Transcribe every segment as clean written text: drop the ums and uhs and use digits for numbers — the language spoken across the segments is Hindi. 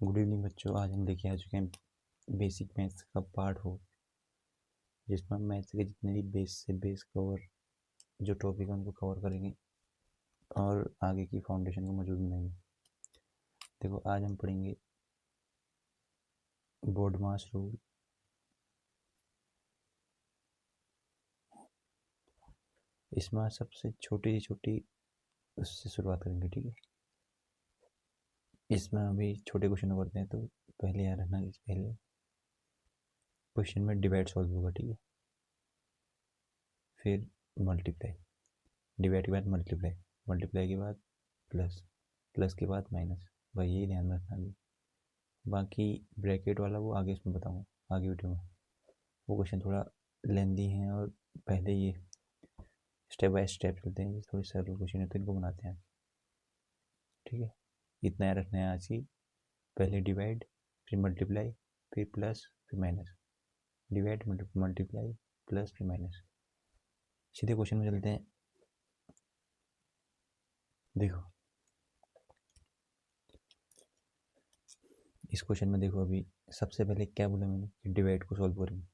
गुड इवनिंग बच्चों। आज हम लेके आ चुके हैं बेसिक मैथ्स का पार्ट 4, जिसमें हम मैथ्स के जितने भी बेस से बेस कवर जो टॉपिक है उनको कवर करेंगे और आगे की फाउंडेशन को मजबूत बनाएंगे। देखो, आज हम पढ़ेंगे बोर्डमास रूल, इसमें सबसे छोटी से छोटी उससे शुरुआत करेंगे। ठीक है, इसमें अभी छोटे क्वेश्चन करते हैं, तो पहले याद रखना कि पहले क्वेश्चन में डिवाइड सॉल्व होगा। ठीक है, फिर मल्टीप्लाई, डिवाइड के बाद मल्टीप्लाई, मल्टीप्लाई के बाद प्लस, प्लस के बाद माइनस। भाई ये ध्यान रखना भी, बाकी ब्रैकेट वाला वो आगे इसमें बताऊँगा आगे वीडियो में। वो क्वेश्चन थोड़ा लेंदी हैं और पहले ये स्टेप बाय स्टेप चलते हैं, थोड़ी सरल क्वेश्चन है तो इनको बनाते हैं। ठीक है, इतना याद रखना है आज की, पहले डिवाइड, फिर मल्टीप्लाई, फिर प्लस, फिर माइनस। डिवाइड, मल्टीप्लाई, प्लस, फिर माइनस। सीधे क्वेश्चन में चलते हैं। देखो इस क्वेश्चन में, देखो अभी सबसे पहले क्या बोला मैंने कि डिवाइड को सॉल्व करेंगे।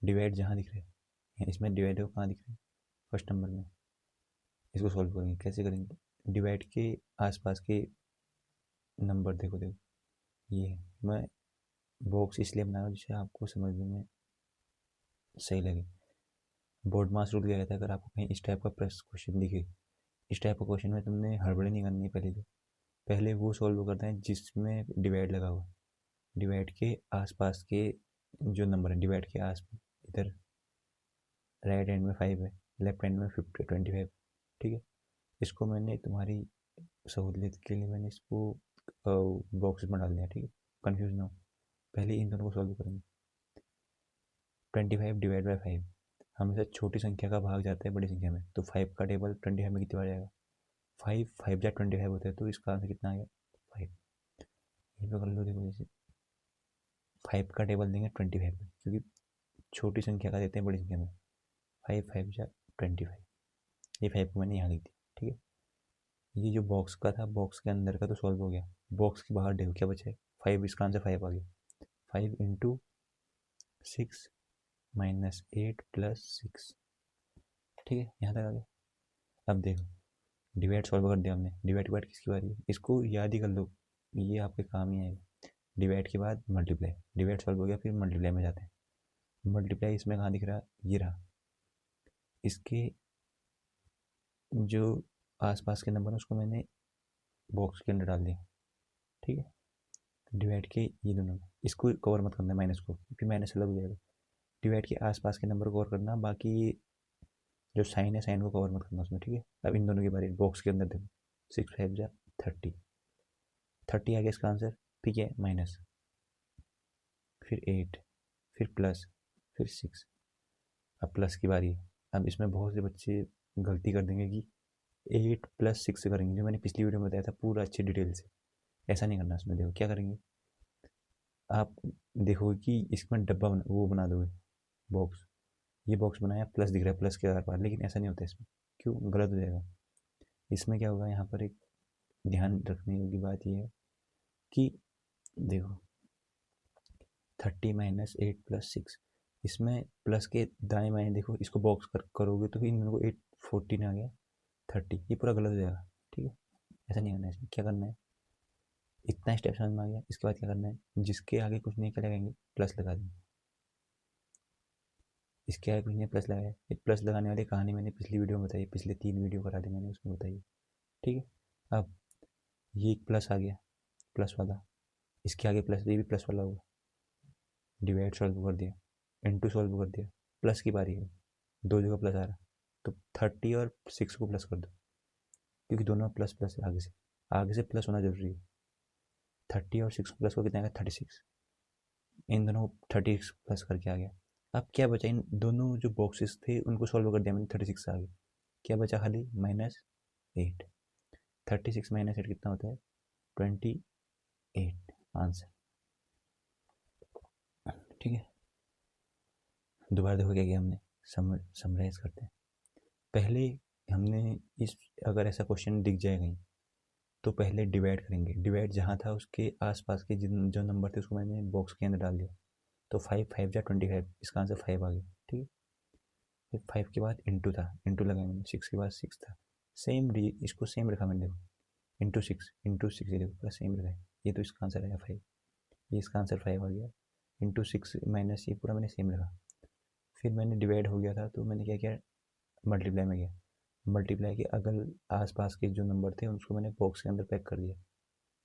डिवाइड जहाँ दिख रहा है, इसमें डिवाइड को कहाँ दिख रहा है, फर्स्ट नंबर में। इसको सॉल्व करेंगे, कैसे करेंगे? डिवाइड के आसपास के नंबर देखो, ये है। मैं बॉक्स इसलिए बना रहा हूँ जिससे आपको समझने में सही लगे। बोर्ड मास रूल क्या कहता है, अगर आपको कहीं इस टाइप का क्वेश्चन दिखे, इस टाइप का क्वेश्चन में तुमने हड़बड़ी नहीं करनी है। पहले वो सॉल्व करते हैं जिसमें डिवाइड लगा हुआ। डिवाइड के आसपास के जो नंबर है, डिवाइड के आस इधर राइट हैंड में 5 है, लेफ्ट हैंड में 25। ठीक है, इसको मैंने तुम्हारी सहूलियत के लिए मैंने इसको बॉक्स में डाल दिया। ठीक है, कन्फ्यूज ना हो। पहले इन दोनों को सॉल्व करेंगे। 25 डिवाइड बाई 5 हमेशा छोटी संख्या का भाग जाता है बड़ी संख्या में, तो 5 का टेबल 25 में कितनी बार जाएगा? 5, 5 जा 25 होता है, तो इसका आंसर कितना आ गया? 5। यहीं पर कर लो, देखो जैसे 5 का टेबल देंगे 25 में, क्योंकि छोटी संख्या का देते हैं बड़ी संख्या में। 5, 5 जा 25, ये 5 को मैंने यहाँ लिख दिया। ठीक है, ये जो बॉक्स का था, बॉक्स के अंदर का तो सॉल्व हो गया। बॉक्स के बाहर देखो क्या बचा है, 5। इसका आंसर 5 आ गया। 5 इंटू 6 माइनस 8 प्लस 6। ठीक है, यहाँ तक आ गया। अब देखो, डिवाइड सॉल्व कर दिया हमने। डिवाइड के बाद किसकी बारी है, इसको याद ही कर लो, ये आपके काम ही आएगा। डिवाइड के बाद मल्टीप्लाई, डिवाइड सॉल्व हो गया, फिर मल्टीप्लाई में जाते हैं। मल्टीप्लाई इसमें कहाँ दिख रहा है, ये रहा। इसके जो आसपास के नंबर है उसको मैंने बॉक्स के अंदर डाल दिया। ठीक है, डिवाइड के ये दोनों, इसको कवर मत करना माइनस को, फिर माइनस अलग हो जाएगा। डिवाइड के आसपास के नंबर को कवर करना, बाकी जो साइन है साइन को कवर मत करना उसमें। ठीक है, अब इन दोनों की बारी, बॉक्स के अंदर देखो, 6 5 जा 30, 30 आ गया इसका आंसर। ठीक है, माइनस, फिर 8, फिर प्लस, फिर 6। अब प्लस की बारी है। अब इसमें बहुत से बच्चे गलती कर देंगे कि 8 प्लस 6 करेंगे, जो मैंने पिछली वीडियो में बताया था पूरा अच्छी डिटेल से। ऐसा नहीं करना। इसमें देखो क्या करेंगे, आप देखोगे कि इसमें डब्बा वो बना दोगे बॉक्स। ये बॉक्स बनाया, प्लस दिख रहा है प्लस के आधार पर, लेकिन ऐसा नहीं होता इसमें। क्यों? गलत हो जाएगा। इसमें क्या होगा, यहाँ पर एक ध्यान रखने की बात यह है कि देखो 30 माइनस 8 प्लस 6, इसमें प्लस के दाएं बाएं देखो, इसको बॉक्स करोगे तो इन दोनों को 8 14 आ गया 30, ये पूरा गलत हो जाएगा। ठीक है, ऐसा नहीं करना है। इसमें क्या करना है, इतना स्टेप समझ में आ गया। इसके बाद क्या करना है, जिसके आगे कुछ नहीं क्या लगाएंगे, प्लस लगा देंगे। इसके आगे कुछ नहीं, प्लस लगाया। ये प्लस लगाने वाली कहानी मैंने पिछली वीडियो में बताई, पिछले 3 वीडियो करा दी मैंने, उसमें बताई। ठीक है, अब ये एक प्लस आ गया, प्लस वाला, इसके आगे प्लस, ये भी प्लस वाला होगा। डिवाइड सॉल्व कर दिया, इनटू सॉल्व कर दिया, प्लस की बारी है, दो जगह प्लस आ रहा, तो 30 और 6 को प्लस कर दो, क्योंकि दोनों प्लस प्लस है। आगे से प्लस होना जरूरी है। 30 और 6 प्लस को कितना आएगा, 36। इन दोनों को 36 प्लस करके आ गया। अब क्या बचा, इन दोनों जो बॉक्सेस थे उनको सॉल्व कर दिया मैंने, 36 आ गया। क्या बचा खाली, -8। 36 माइनस 8 कितना होता है, 28 आंसर। ठीक है, दोबारा देखो क्या किया हमने, समराइज करते हैं। पहले हमने इस, अगर ऐसा क्वेश्चन दिख जाए कहीं तो पहले डिवाइड करेंगे, डिवाइड जहाँ था उसके आसपास के जिन जो नंबर थे उसको मैंने बॉक्स के अंदर डाल दिया। तो 5×5 = 25, इसका आंसर 5 आ गया। ठीक है, फिर 5 के बाद इंटू था, इंटू लगाया मैंने, 6 के बाद 6 था, सेम इसको सेम रखा मैंने, देखो इंटू सिक्स ये देखो पूरा सेम रखा है, ये तो इसका आंसर आया 5, ये इसका आंसर 5 आ गया। इंटू 6 माइनस ये पूरा मैंने सेम रखा। फिर मैंने डिवाइड हो गया था तो मैंने क्या किया, मल्टीप्लाई में गया, मल्टीप्लाई के अगल आसपास के जो नंबर थे उसको मैंने बॉक्स के अंदर पैक कर दिया।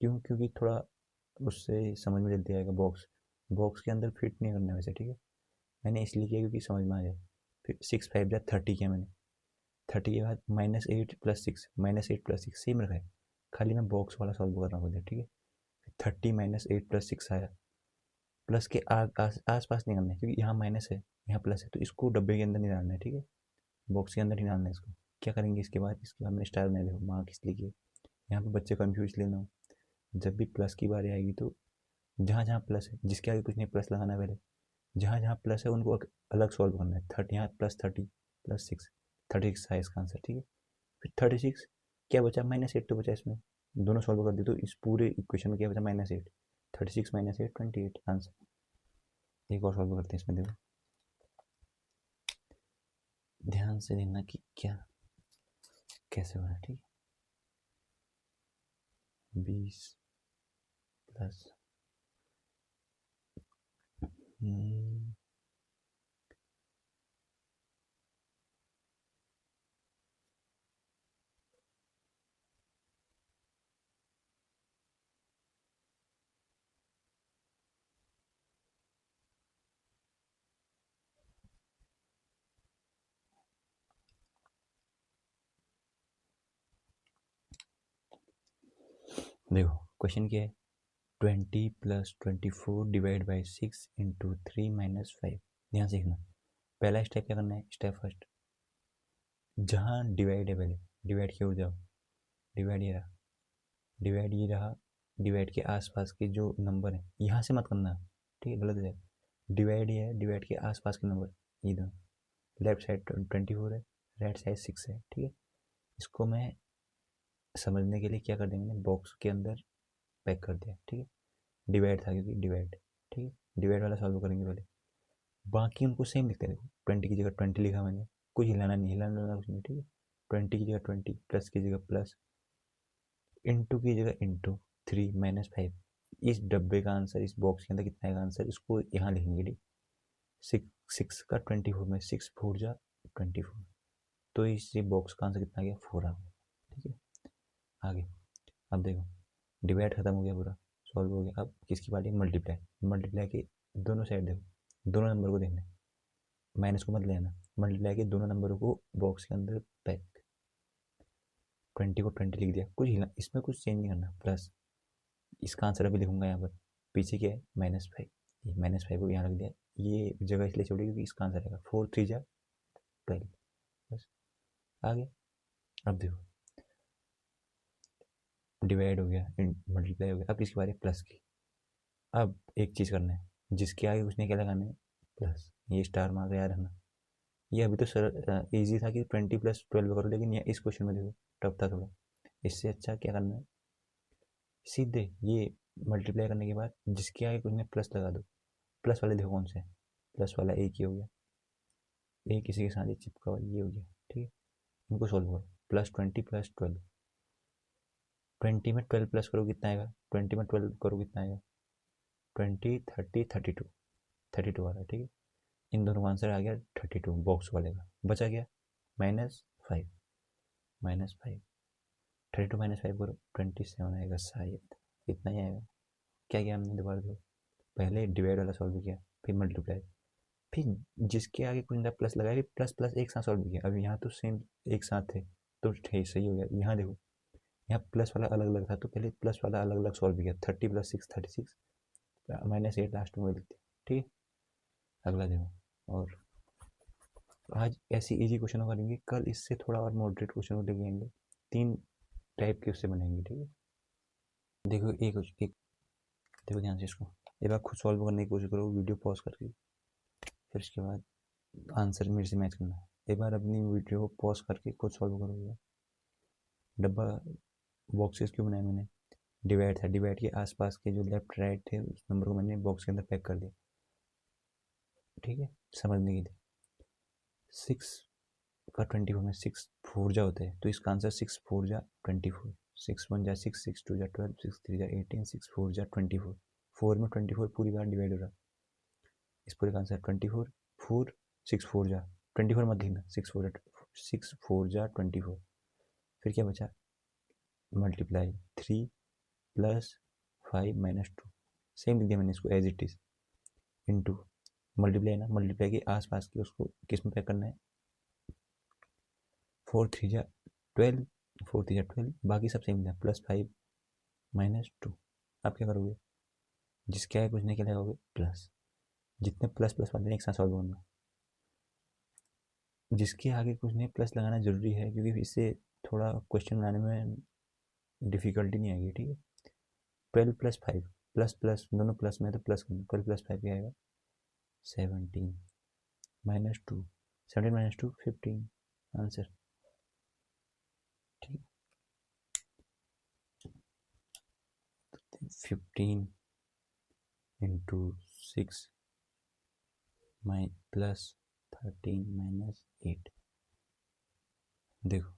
क्यों? क्योंकि थोड़ा उससे समझ में जल्दी आएगा, बॉक्स बॉक्स के अंदर फिट नहीं करना वैसे। ठीक है, मैंने इसलिए किया क्योंकि समझ में आ जाए। फिर 6×5 = 30 किया मैंने, 30 के बाद -8 + 6 सेम रखा है, खाली मैं बॉक्स वाला सॉल्व कर रहा हूँ। ठीक है, 30 - 8 + 6 आया, प्लस के आस पास नहीं करना है क्योंकि यहाँ माइनस है यहाँ प्लस है, तो इसको डब्बे के अंदर नहीं डालना है। ठीक है, बॉक्स के अंदर ही डालना है इसको। क्या करेंगे इसके बाद मैंने स्टार बनाया, देखो मार्क इसलिए किए, यहाँ पे बच्चे कन्फ्यूज लेना हो, जब भी प्लस की बारी आएगी तो जहाँ जहाँ प्लस है, जिसके आगे कुछ नहीं प्लस लगाना है, पहले जहाँ जहाँ प्लस है उनको अलग सॉल्व करना है। 30 यहाँ +30 +6 36 है इसका आंसर। ठीक है, फिर 36 क्या बचा, -8 तो बचा इसमें, दोनों सॉल्व कर दिए तो इस पूरे इक्वेशन में क्या बचा, -8, 36 - 8 28 आंसर। एक और सॉल्व करते हैं इसमें, देखो ध्यान से देखना कि क्या कैसे हो रहा है। ठीक है, 20 प्लस देखो क्वेश्चन क्या है, 20 + 24 / 6 × 3 - 5। ध्यान से देखना, पहला स्टेप क्या करना है, स्टेप फर्स्ट, जहाँ डिवाइड है पहले डिवाइड की ओर जाओ, डिवाइड ये रहा, डिवाइड ये रहा, डिवाइड के आसपास के जो नंबर है यहाँ से मत करना। ठीक है, गलत है, डिवाइड ये है, डिवाइड के आसपास के नंबर ये दोनों, लेफ्ट साइड 24 है, राइट साइड 6 है। ठीक है, इसको मैं समझने के लिए क्या कर देंगे, बॉक्स के अंदर पैक कर दिया। ठीक है, डिवाइड था क्योंकि डिवाइड। ठीक है, डिवाइड वाला सॉल्व करेंगे पहले, बाकी उनको सेम लिखते हैं। देखो 20 की जगह 20 लिखा मैंने, कुछ हिलाना नहीं, हिलाना कुछ नहीं। ठीक है, 20 की जगह 20, प्लस की जगह प्लस, इंटू की जगह इंटू, 3 - 5। इस डब्बे का आंसर, इस बॉक्स के अंदर कितना है आंसर, इसको यहाँ लिखेंगे। ठीक, 6 का 24 में 6 4 जा 24, तो इस बॉक्स का आंसर कितना आ गया, 4 आ गया। ठीक है, आगे अब देखो डिवाइड खत्म हो गया, पूरा सॉल्व हो गया। अब किसकी बात है, मल्टीप्लाई, मल्टीप्लाई के दोनों साइड देखो, दोनों नंबर को देखना है, माइनस को मत लेना, मल्टीप्लाई के दोनों नंबरों को बॉक्स के अंदर पैक, 20 को 20 लिख दिया, कुछ हिला इसमें कुछ चेंज नहीं करना, प्लस इसका आंसर अभी लिखूंगा यहाँ पर, पीछे क्या है -5, ये -5 को यहाँ रख दिया, ये जगह इसलिए छोड़ी क्योंकि इसका आंसर आएगा 4 3 जा 12, बस आगे। अब देखो डिवाइड हो गया, मल्टीप्लाई हो गया, अब इसके बारे में प्लस की। अब एक चीज़ करना है, जिसके आगे कुछ नहीं क्या लगाना है, प्लस, ये स्टार मार्क याद रखना। ये अभी तो सर ईजी था कि 20 + 12 करो, लेकिन ये इस क्वेश्चन में देखो टफ था थोड़ा। इससे अच्छा क्या करना है, सीधे ये मल्टीप्लाई करने के बाद जिसके आगे कुछ नहीं प्लस लगा दो। प्लस वाले देखो कौन से हैं, प्लस वाला एक ही हो गया, एक किसी के साथ ही चिपका हुआ ये हो गया। ठीक है, इनको सोल्व करो, +20 + 12, 20 में 12 प्लस करो कितना आएगा, 20 में 12 करो कितना आएगा, 20 30 32, 32 आ रहा है। ठीक है, इन दोनों का आंसर आ गया 32, बॉक्स वाले का बचा गया -5, -5, 32 - 5 करो 27 आएगा शायद, इतना ही आएगा। क्या किया हमने, दोबारा दो, पहले डिवाइड वाला सॉल्व किया, फिर मल्टीप्लाई, फिर जिसके आगे कुछ ना प्लस लगाया, फिर प्लस प्लस एक साथ सॉल्व किया। अब यहाँ तो सेम एक साथ थे तो ठीक सही हो गया। यहाँ देखो यहाँ प्लस वाला अलग अलग था तो पहले प्लस वाला अलग अलग सॉल्व किया, 30 + 6 36, -8 लास्ट में लिखते। ठीक है, अगला देखो, और आज ऐसी इजी क्वेश्चन करेंगे, कल इससे थोड़ा और मॉडरेट क्वेश्चन लेके आएंगे, 3 टाइप के उससे बनेंगे। ठीक है, देखो एक देखो ध्यान से इसको, एक बार खुद सॉल्व करने की कोशिश करो, वीडियो पॉज करके, फिर उसके बाद आंसर मेरे से मैच करना। एक बार अपनी वीडियो को पॉज करके खुद सॉल्व करोगे, डब्बा बॉक्सेस क्यों बनाए मैंने, डिवाइड था, डिवाइड के आसपास के जो लेफ्ट राइट थे उस नंबर को मैंने बॉक्स के अंदर पैक कर दिया, ठीक है, समझने के लिए। 6 का 24 में 6 फोर जा होता है, तो इसका आंसर 6 फोर जा 24, 6 1 जा 6, 6 2 जा 12, 6 3 जा 18, 6 4 जा 24, 4 में 24 पूरी बार डिवाइड हो रहा है, इस पूरे का आंसर 24, 4 6 4 जा 24 मत लिखना, 6 4 जा 24, फिर क्या बचा, मल्टीप्लाई 3 प्लस 5 माइनस 2, सेम लिख दिया मैंने इसको as it is, into multiply ना, मल्टीप्लाई के आसपास की उसको किस में पैक करना है, 4 3 जा 12, 4 3 जा 12, बाकी सब सेम था, प्लस 5 माइनस 2। आप क्या करोगे, जिसके आगे कुछ नहीं क्या लगाओगे, प्लस, जितने प्लस प्लस वाले एक साथ सॉल्व करना, जिसके आगे कुछ नहीं प्लस लगाना जरूरी है, क्योंकि इससे थोड़ा क्वेश्चन बनाने में डिफिकल्टी नहीं आएगी, ठीक है। 12 प्लस 5, प्लस प्लस दोनों प्लस में, तो प्लस 12 प्लस 5 क्या आएगा, 17 माइनस 2, 17 माइनस 2 15, आंसर, ठीक, 15 इंटू 6 माइ प्लस 13 माइनस 8। देखो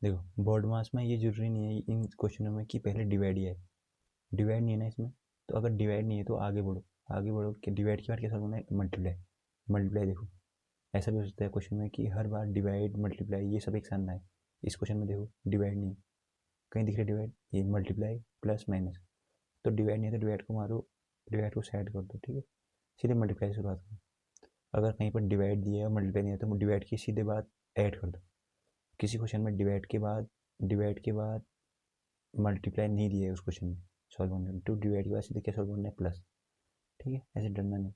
देखो बोर्ड मास में ये जरूरी नहीं है इन क्वेश्चनों में कि पहले डिवाइड ही है, डिवाइड नहीं है ना इसमें, तो अगर डिवाइड नहीं है तो आगे बढ़ो, आगे बढ़ो कि डिवाइड के बाद कैसा होना है, मल्टीप्लाई, मल्टीप्लाई देखो, ऐसा भी हो सकता है क्वेश्चन में कि हर बार डिवाइड मल्टीप्लाई ये सब एक साथ ना है, इस क्वेश्चन में देखो डिवाइड नहीं, कहीं दिख रहा है डिवाइड, ये मल्टीप्लाई प्लस माइनस, तो डिवाइड नहीं है तो डिवाइड को मारो, डिवाइड को साइड कर दो, ठीक है, सीधे मल्टीप्लाई से शुरुआत करो, अगर कहीं पर डिवाइड दिया है मल्टीप्लाई नहीं है तो डिवाइड की सीधे बाद ऐड कर दो, किसी क्वेश्चन में डिवाइड के बाद मल्टीप्लाई नहीं दिया है उस क्वेश्चन में सॉल्व करने में, तो डिवाइड के बाद सीधे क्या सॉल्व करना है, प्लस, ठीक है, ऐसे डरना नहीं,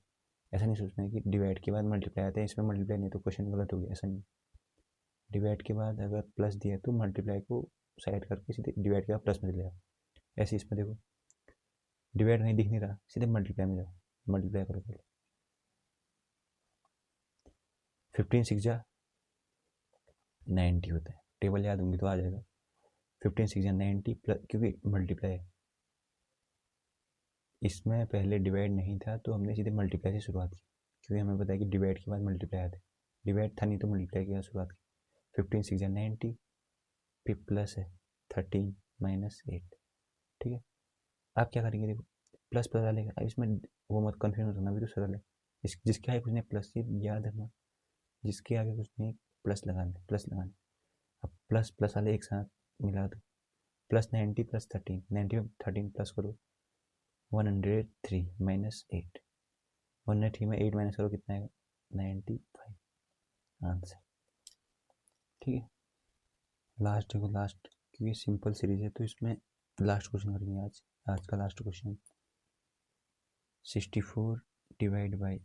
ऐसा नहीं सोचना है कि डिवाइड के बाद मल्टीप्लाई आता है इसमें मल्टीप्लाई नहीं तो क्वेश्चन गलत हो गया, ऐसा नहीं, डिवाइड के बाद अगर प्लस दिया है तो मल्टीप्लाई को साइड करके सीधे डिवाइड के बाद प्लस में चले जाओ, ऐसे इसमें देखो डिवाइड नहीं दिख नहीं रहा, सीधे मल्टीप्लाई में जाओ, मल्टीप्लाई करो पहले, 15 6 जा 90 होता है, टेबल याद होंगी तो आ जाएगा, 15 6 जा 90 प्लस, क्योंकि मल्टीप्लाई है, इसमें पहले डिवाइड नहीं था तो हमने सीधे मल्टीप्लाई से शुरुआत की, क्योंकि हमें पता है कि डिवाइड के बाद मल्टीप्लाई आता है, डिवाइड था नहीं तो मल्टीप्लाई के बाद शुरुआत की, 15 6 जा 90, फिर प्लस है 13 माइनस 8, ठीक है। आप क्या करेंगे, देखो प्लस प्लस डालेगा, अब इसमें वो मत कन्फ्यूज मत होना, अभी तो सरल है, इस जिसके आगे कुछ नहीं प्लस, ये याद रखना, जिसके आगे कुछ नहीं प्लस लगाना, प्लस लगाना, अब प्लस प्लस वाले एक साथ मिला दो, प्लस 90 प्लस 13, 90 में 13 प्लस करो 103 माइनस 8, 103 में 8 माइनस करो कितना आएगा, 95, आंसर, ठीक है। लास्ट देखो, लास्ट क्योंकि सिंपल सीरीज है तो इसमें लास्ट क्वेश्चन करेंगे आज का last question, 64 divide by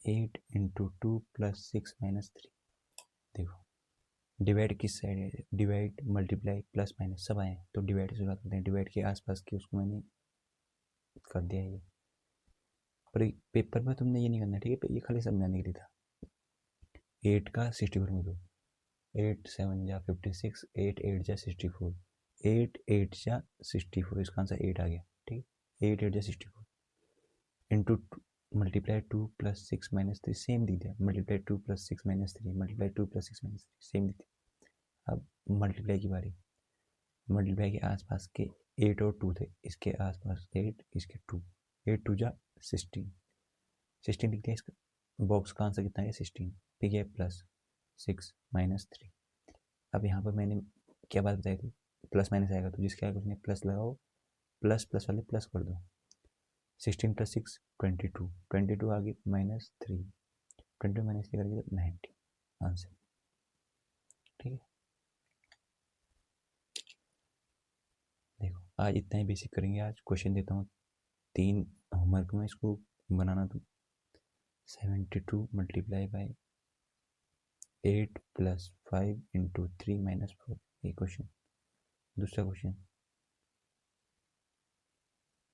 8 into 2 plus 6 minus 3, देखो डिवाइड किस साइड है, डिवाइड मल्टीप्लाई प्लस माइनस सब आए, तो डिवाइड से शुरुआत करते हैं, डिवाइड के आसपास की उसको मैंने कर दिया ये, पर पेपर में तुमने ये नहीं करना, ठीक है, ये खाली समझाने के लिए था, 8 का 64 में दो, 8 7 जा 56, 8 8 जा 64, 8 8 जा 64, इसका आंसर 8 आ गया, ठीक है, 8 8 जा 64 into multiply 2 plus 6 minus 3, same दिख दिया, multiply 2 plus 6 minus 3, multiply 2 plus 6 minus 3, same दिख दिया, अब मल्टीप्लाई की बारी, मल्टीप्लाई के आसपास के 8 और 2 थे, इसके आसपास 8 इसके 2, 8 2 जा 16, 16 दिख दिया, इसका बॉक्स का आंसर कितना है 16, ठीक है, प्लस 6 माइनस 3, अब यहाँ पर मैंने क्या बात बताई थी, प्लस माइनस आएगा तो जिसके आगे कुछ नहीं प्लस लगाओ, प्लस प्लस वाले प्लस कर दो, 16 प्लस 6 22, 22 आगे माइनस 3, 20 माइनस 3 करेंगे तो 90, आंसर, ठीक है। देखो आज इतना ही बेसिक करेंगे, आज क्वेश्चन देता हूँ 3 होमवर्क में, इसको बनाना तुम, 72 multiply by 8 plus 5 into 3 minus 4, ये क्वेश्चन, दूसरा question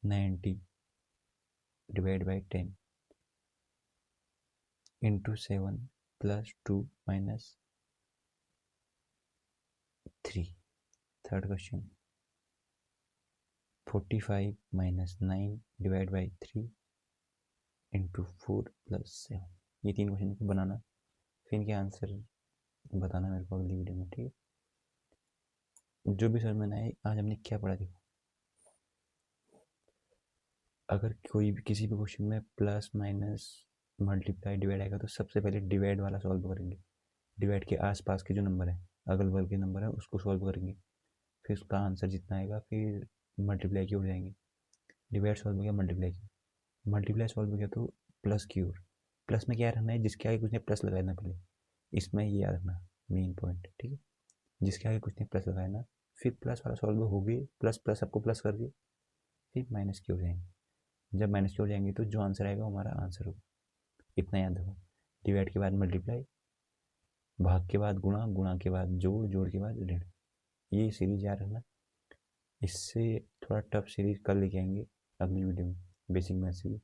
90 divide by 10 into 7 plus 2 minus 3, third question 45 minus 9 divide by 3 into 4 plus 7। ये 3 क्वेश्चन को बनाना, फिर इनके आंसर बताना मेरे को अगली वीडियो में, ठीक है। जो भी समझ में आए, आज हमने क्या पढ़ा देखो। अगर कोई भी किसी भी क्वेश्चन में प्लस माइनस मल्टीप्लाई डिवाइड आएगा तो सबसे पहले डिवाइड वाला सॉल्व करेंगे। डिवाइड के आसपास के जो नंबर है, अगल बगल के नंबर है, उसको सॉल्व करेंगे। फिर उसका आंसर जितना आएगा फिर मल्टीप्लाई की ओर जाएंगे। डिवाइड सॉल्व हो गया, मल्टीप्लाई की, मल्टीप्लाई सॉल्व हो गया तो प्लस की ओर। प्लस में क्या रखना है, जिसके आगे कुछ नहीं प्लस लगाना पहले, इसमें ये याद रखना मेन पॉइंट, ठीक है। जिसके आगे कुछ नहीं प्लस लगाना, फिर प्लस वाला सॉल्व हो गई, प्लस प्लस सबको प्लस कर दिए, फिर माइनस की ओर जाएंगे। जब माइनस की ओर जाएंगे तो जो आंसर आएगा वो हमारा आंसर होगा। इतना याद रखो। डिवाइड के बाद मल्टीप्लाई, भाग के बाद गुणा, गुणा के बाद जोड़, जोड़ के बाद ऋण। ये सीरीज याद रखना। इससे थोड़ा टफ सीरीज कल लेके आएंगे अगली वीडियो में, बेसिक मैथ सीरीज।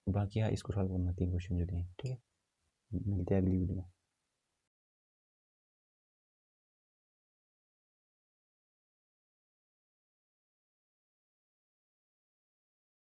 बाकी हाँ, इसको सॉल्व करना 3 क्वेश्चन जो दिए, ठीक है। मिलते हैं अगली वीडियो में।